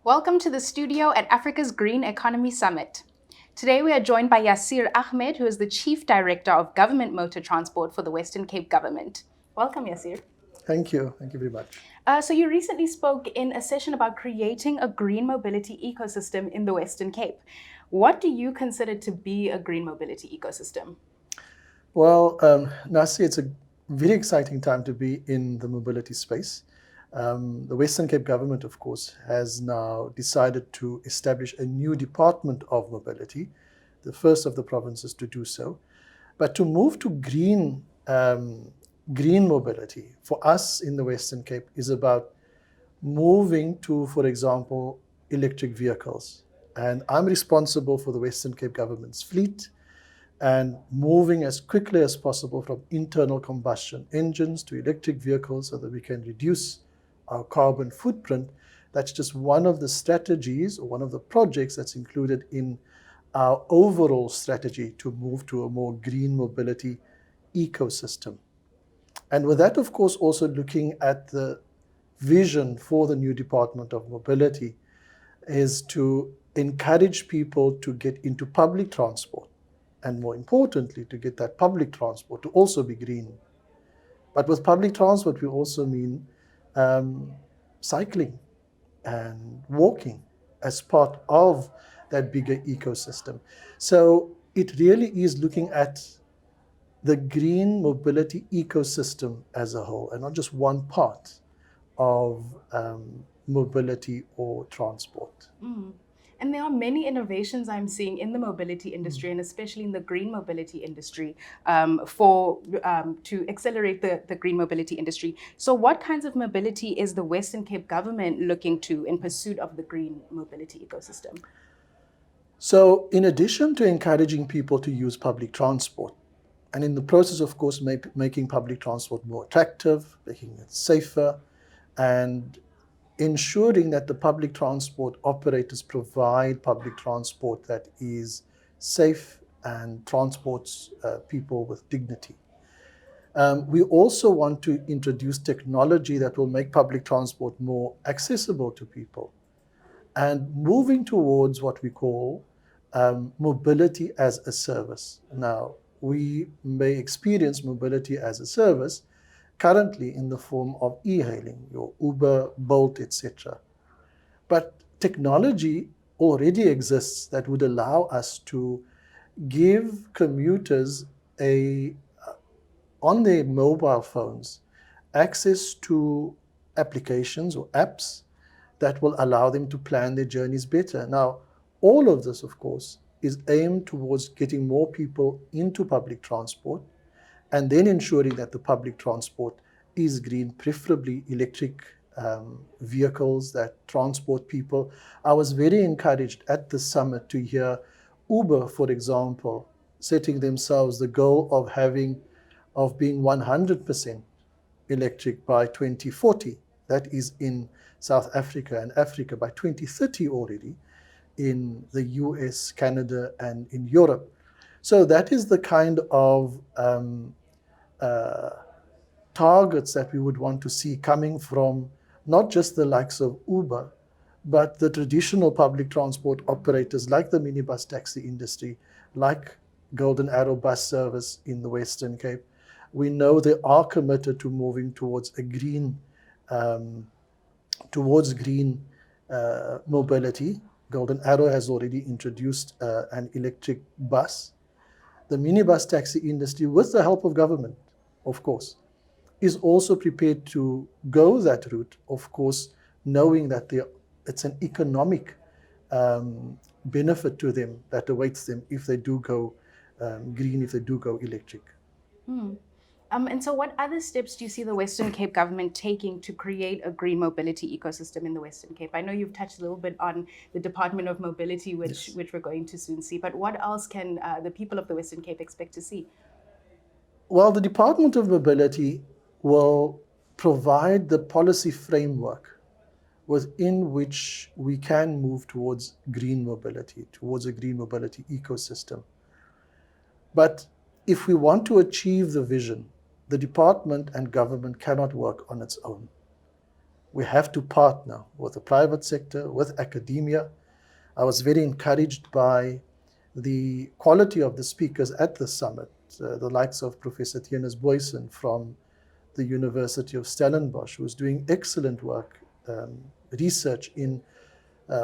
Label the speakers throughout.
Speaker 1: Welcome to the studio at Africa's Green Economy Summit. Today we are joined by Yasir Ahmed, who is the Chief Director of Government Motor Transport for the Western Cape Government. Welcome, Yasir.
Speaker 2: Thank you. Thank you very much.
Speaker 1: So you recently spoke in a session about creating a green mobility ecosystem in the Western Cape. What do you consider to be a green mobility ecosystem?
Speaker 2: Well, Nasi, it's a very exciting time to be in the mobility space. The Western Cape government, of course, has now decided to establish a new department of mobility, the first of the provinces to do so. But to move to green mobility for us in the Western Cape is about moving to, for example, electric vehicles. And I'm responsible for the Western Cape government's fleet and moving as quickly as possible from internal combustion engines to electric vehicles so that we can reduce our carbon footprint. That's just one of the strategies or one of the projects that's included in our overall strategy to move to a more green mobility ecosystem. And with that, of course, also looking at the vision for the new Department of Mobility is to encourage people to get into public transport, and more importantly, to get that public transport to also be green. But with public transport, we also mean cycling and walking as part of that bigger ecosystem. So it really is looking at the green mobility ecosystem as a whole, and not just one part of mobility or transport.
Speaker 1: And there are many innovations I'm seeing in the mobility industry, and especially in the green mobility industry, to accelerate the green mobility industry. So what kinds of mobility is the Western Cape government looking to in pursuit of the green mobility ecosystem?
Speaker 2: So in addition to encouraging people to use public transport, and in the process, of course, making public transport more attractive, making it safer, and ensuring that the public transport operators provide public transport that is safe and transports people with dignity. We also want to introduce technology that will make public transport more accessible to people and moving towards what we call mobility as a service. Now, we may experience mobility as a service currently in the form of e-hailing, your Uber, Bolt, etc. But technology already exists that would allow us to give commuters on their mobile phones access to applications or apps that will allow them to plan their journeys better. Now, all of this, of course, is aimed towards getting more people into public transport and then ensuring that the public transport is green, preferably electric vehicles that transport people. I was very encouraged at the summit to hear Uber, for example, setting themselves the goal of being 100% electric by 2040. That is in South Africa and Africa, by 2030 already in the US, Canada, and in Europe. So that is the kind of targets that we would want to see coming from not just the likes of Uber, but the traditional public transport operators like the minibus taxi industry, like Golden Arrow bus service in the Western Cape. We know they are committed to moving towards a green mobility. Golden Arrow has already introduced an electric bus. The minibus taxi industry, with the help of government, of course, is also prepared to go that route, of course, knowing that it's an economic benefit to them that awaits them if they do go green, if they do go electric.
Speaker 1: And so what other steps do you see the Western Cape government taking to create a green mobility ecosystem in the Western Cape? I know you've touched a little bit on the Department of Mobility, which we're going to soon see, but what else can the people of the Western Cape expect to see?
Speaker 2: Well, the Department of Mobility will provide the policy framework within which we can move towards green mobility, towards a green mobility ecosystem. But if we want to achieve the vision, the department and government cannot work on its own. We have to partner with the private sector, with academia. I was very encouraged by the quality of the speakers at the summit, the likes of Professor Theunis Boysen from the University of Stellenbosch, who's doing excellent work, research in,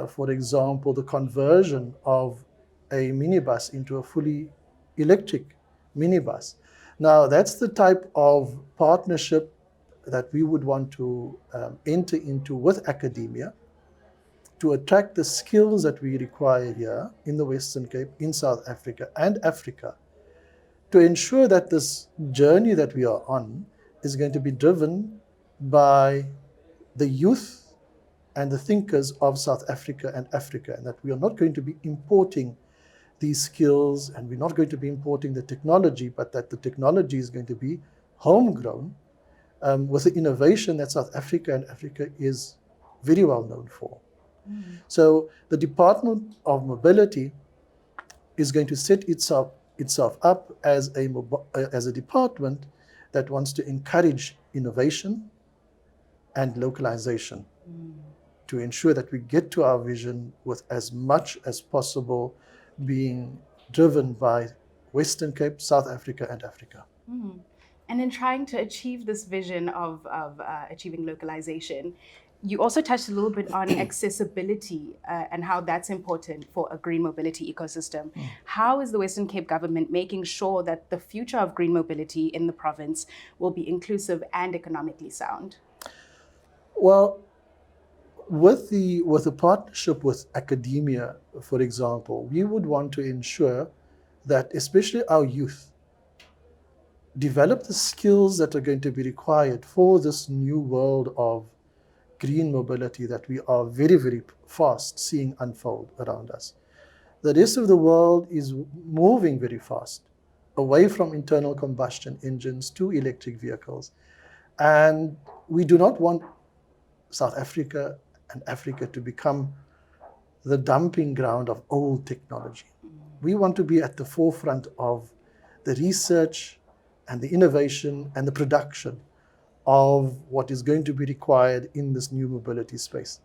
Speaker 2: for example, the conversion of a minibus into a fully electric minibus. Now, that's the type of partnership that we would want to enter into with academia to attract the skills that we require here in the Western Cape, in South Africa and Africa, to ensure that this journey that we are on is going to be driven by the youth and the thinkers of South Africa and Africa, and that we are not going to be importing these skills and we're not going to be importing the technology, but that the technology is going to be homegrown with the innovation that South Africa and Africa is very well known for. So the Department of Mobility is going to set itself up as a department that wants to encourage innovation and localization to ensure that we get to our vision with as much as possible being driven by Western Cape, South Africa, and Africa.
Speaker 1: And in trying to achieve this vision of achieving localization, you also touched a little bit on accessibility and how that's important for a green mobility ecosystem. How is the Western Cape government making sure that the future of green mobility in the province will be inclusive and economically sound?
Speaker 2: Well, with the partnership with academia, for example, we would want to ensure that especially our youth develop the skills that are going to be required for this new world of green mobility that we are very, very fast seeing unfold around us. The rest of the world is moving very fast away from internal combustion engines to electric vehicles. And we do not want South Africa and Africa to become the dumping ground of old technology. We want to be at the forefront of the research and the innovation and the production of what is going to be required in this new mobility space.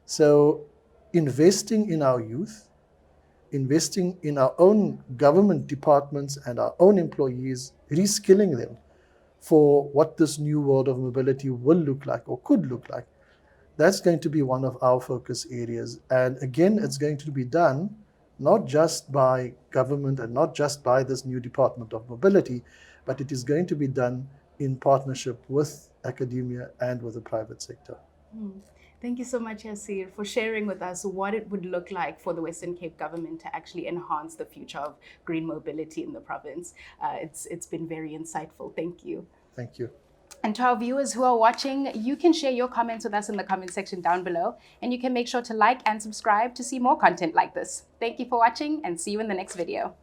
Speaker 2: So investing in our youth, investing in our own government departments and our own employees, reskilling them for what this new world of mobility will look like or could look like, that's going to be one of our focus areas. And again, it's going to be done not just by government and not just by this new Department of Mobility, but it is going to be done in partnership with academia and with the private sector.
Speaker 1: Thank you so much, Yasir, for sharing with us what it would look like for the Western Cape government to actually enhance the future of green mobility in the province. It's been very insightful. Thank you.
Speaker 2: Thank you.
Speaker 1: And to our viewers who are watching, you can share your comments with us in the comment section down below, and you can make sure to like and subscribe to see more content like this. Thank you for watching, and see you in the next video.